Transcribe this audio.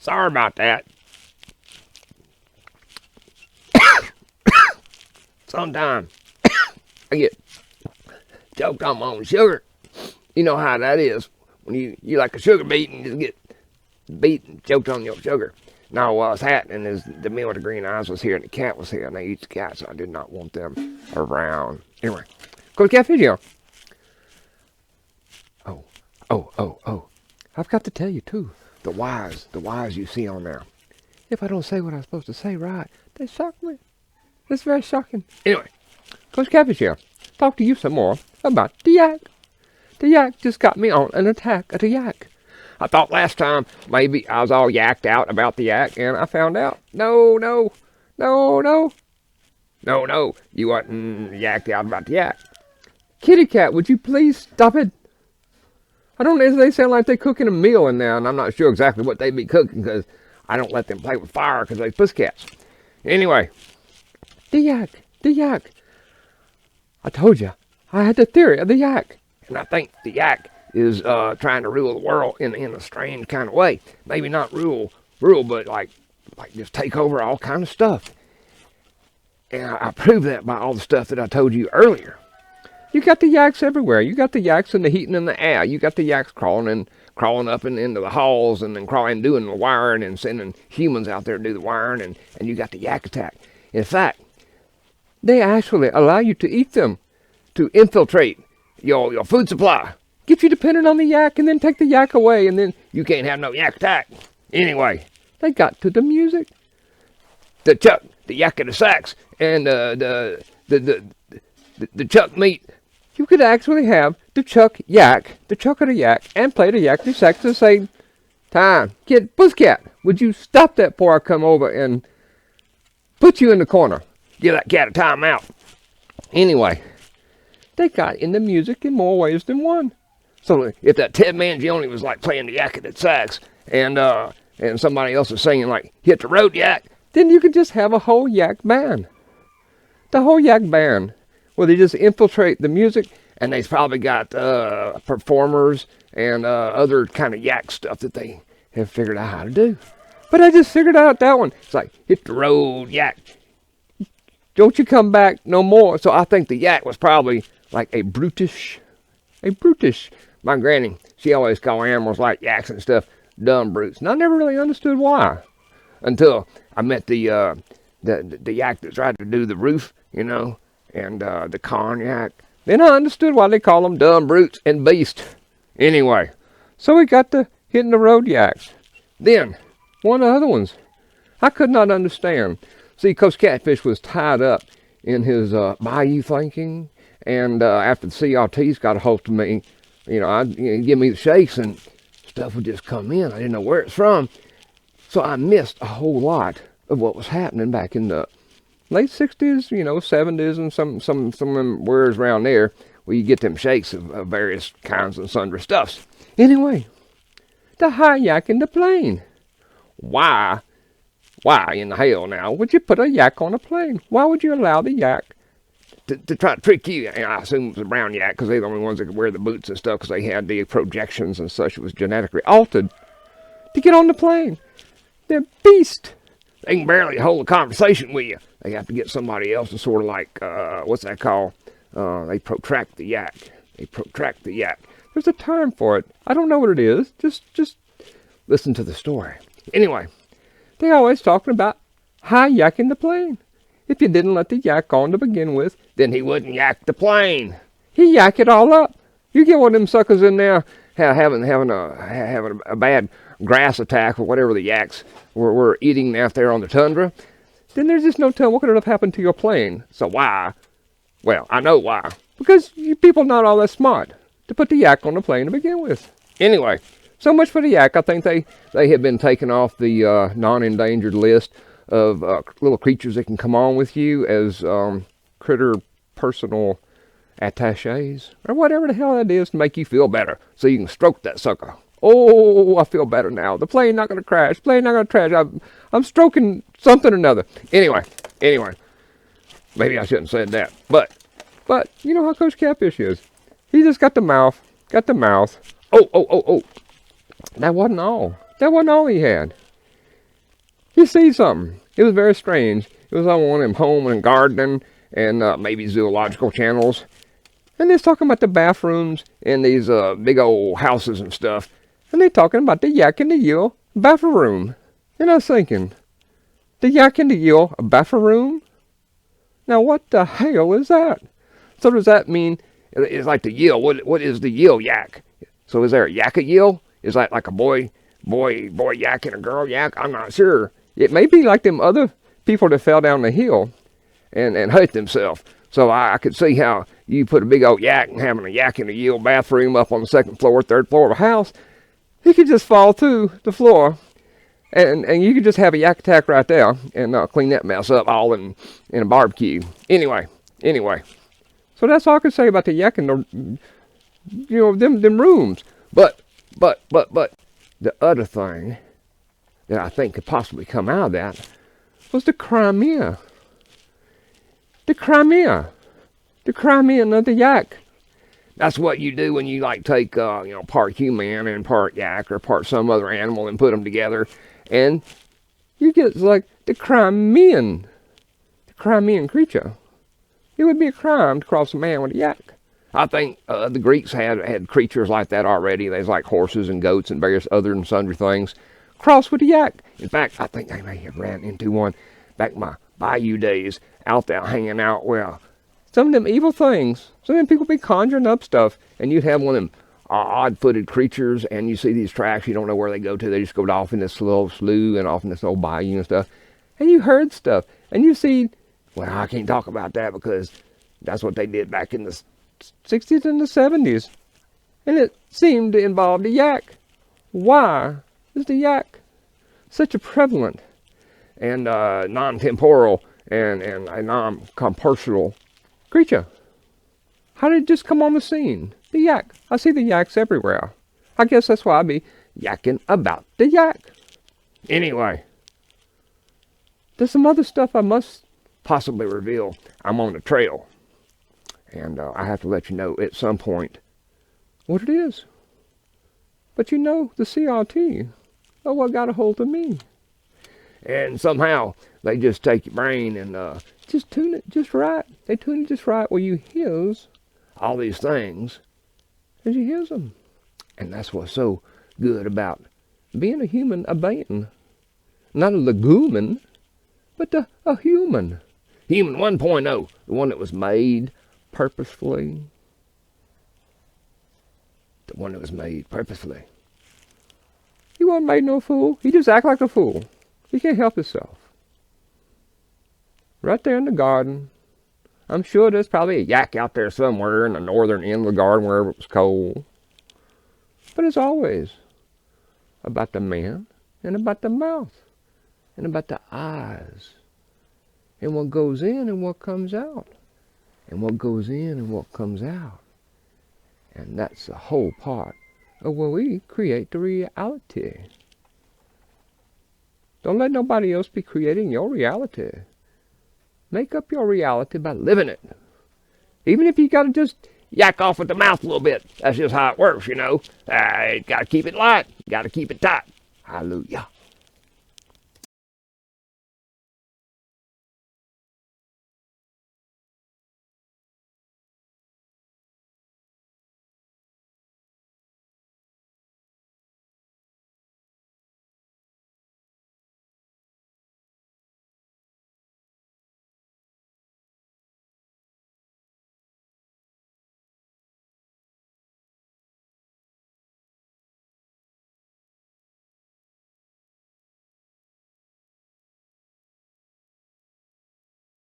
Sorry about that. Sometimes I get choked on my own sugar. You know how that is. When you like a sugar beet and you just get beat and choked on your sugar. Now, while I was at, and the man with the green eyes was here, and the cat was here, and they eat the cat, so I did not want them around. Anyway, Kosher Catfish here. Oh. I've got to tell you, too, the whys you see on there. If I don't say what I'm supposed to say right, they shock me. It's very shocking. Anyway, Kosher Catfish here. Talk to you some more about the yak. The yak just got me on an attack at the yak. I thought last time maybe I was all yacked out about the yak, and I found out, no, you wasn't yacked out about the yak. Kitty cat, would you please stop it? I don't know, they sound like they're cooking a meal in there, and I'm not sure exactly what they be cooking, because I don't let them play with fire, because they pussycats. Anyway, the yak. I told you, I had the theory of the yak, and I think the yak is trying to rule the world in a strange kind of way. Maybe not rule, but like just take over all kind of stuff. And I proved that by all the stuff that I told you earlier. You got the yaks everywhere. You got the yaks in the heating in the air. You got the yaks crawling up into the halls and then doing the wiring and sending humans out there to do the wiring, and you got the yak attack. In fact, they actually allow you to eat them, to infiltrate your food supply. Get you dependent on the yak and then take the yak away, and then you can't have no yak attack. Anyway, they got to the music. The chuck, the yak of the sax, and the chuck meat. You could actually have the chuck yak, the chuck of the yak, and play the yak of the sax at the same time. Kid, pussycat, would you stop that before I come over and put you in the corner? Give that cat a timeout. Anyway, they got in the music in more ways than one. So if that Ted Mangione was like playing the yak at the sax, and somebody else was singing like "Hit the Road Yak," then you could just have a whole yak band. The whole yak band, where they just infiltrate the music, and they've probably got performers and other kind of yak stuff that they have figured out how to do. But I just figured out that one. It's like, hit the road, yak. Don't you come back no more. So I think the yak was probably like a brutish. My granny, she always called animals like yaks and stuff dumb brutes. And I never really understood why. Until I met the yak that tried to do the roof, and the cognac. Then I understood why they call them dumb brutes and beast. Anyway, so we got the hitting the road yaks. Then, one of the other ones, I could not understand. See, Kosher Catfish was tied up in his bayou thinking, and after the CRTs got a hold of me, I'd give me the shakes, and stuff would just come in. I didn't know where it's from. So I missed a whole lot of what was happening back in the late 60s, 70s, and somewhere around there, where you get them shakes of various kinds and sundry stuffs. Anyway, the high yak in the plane. Why in the hell now would you put a yak on a plane? Why would you allow the yak to try to trick you? And I assume it was a brown yak, because they're the only ones that could wear the boots and stuff, because they had the projections and such. It was genetically altered to get on the plane. They're beast. They can barely hold a conversation with you. They have to get somebody else to sort of like, what's that called? They protract the yak. There's a term for it. I don't know what it is. Just listen to the story. Anyway, they always talking about high yakking the plane. If you didn't let the yak on to begin with, then he wouldn't yak the plane. He yak it all up. You get one of them suckers in there having a bad grass attack or whatever the yaks were eating out there on the tundra, then there's just no telling what could have happened to your plane. So why? Well, I know why. Because you people not all that smart to put the yak on the plane to begin with. Anyway, so much for the yak. I think they have been taken off the non-endangered list of little creatures that can come on with you as critter personal attaches, or whatever the hell that is, to make you feel better, so you can stroke that sucker. Oh, I feel better now. The plane not going to crash. I'm stroking something or another. Anyway, maybe I shouldn't have said that. But you know how Kosher Catfish is. He just got the mouth. Oh. That wasn't all he had. You see something. It was very strange. It was on one of them home and gardening and maybe zoological channels. And they're talking about the bathrooms in these big old houses and stuff. And they're talking about the yak and the eel bathroom. And I was thinking, the yak and the eel bathroom? Now what the hell is that? So does that mean, it's like the eel, what is the eel yak? So is there a yak eel? Is that like a boy yak and a girl yak? I'm not sure. It may be like them other people that fell down the hill and hurt themselves. So I could see how you put a big old yak and having a yak and a eel bathroom up on the second floor, third floor of a house, he could just fall through the floor. And you could just have a yak attack right there and clean that mess up all in a barbecue. Anyway. So that's all I could say about the yak and them rooms. But the other thing that I think could possibly come out of that was the Crimea. The Crimea of the yak. That's what you do when you like take part human and part yak or part some other animal and put them together, and you get like the Crimean creature. It would be a crime to cross a man with a yak. I think the Greeks had creatures like that already. There's like horses and goats and various other and sundry things crossed with a yak. In fact, I think they may have ran into one back in my bayou days out there hanging out where some of them evil things, some of them people be conjuring up stuff, and you'd have one of them odd-footed creatures, and you see these tracks, you don't know where they go to. They just go off in this little slough and off in this old bayou and stuff. And you heard stuff, and you see, well, I can't talk about that because that's what they did back in the 60s and the 70s. And it seemed to involve the yak. Why is the yak such a prevalent and non-temporal and a non-compersonal creature? How did it just come on the scene? The yak. I see the yaks everywhere. I guess that's why I be yakking about the yak. Anyway, there's some other stuff I must possibly reveal. I'm on the trail. And I have to let you know at some point what it is. But you know, the CRT, what got a hold of me. And somehow they just take your brain and just tune it just right. They tune it just right where you hears all these things as you hears them. And that's what's so good about being a human being. Not a legumen, but a human. Human 1.0, the one that was made purposefully. The one that was made purposefully. He wasn't made no fool. He just act like a fool. He can't help himself. Right there in the garden. I'm sure there's probably a yak out there somewhere in the northern end of the garden wherever it was cold. But it's always about the man and about the mouth and about the eyes and what goes in and what comes out and what goes in and what comes out. And that's the whole part of where we create the reality. Don't let nobody else be creating your reality. Make up your reality by living it. Even if you got to just yak off with the mouth a little bit. That's just how it works, you know. You got to keep it light. You got to keep it tight. Hallelujah.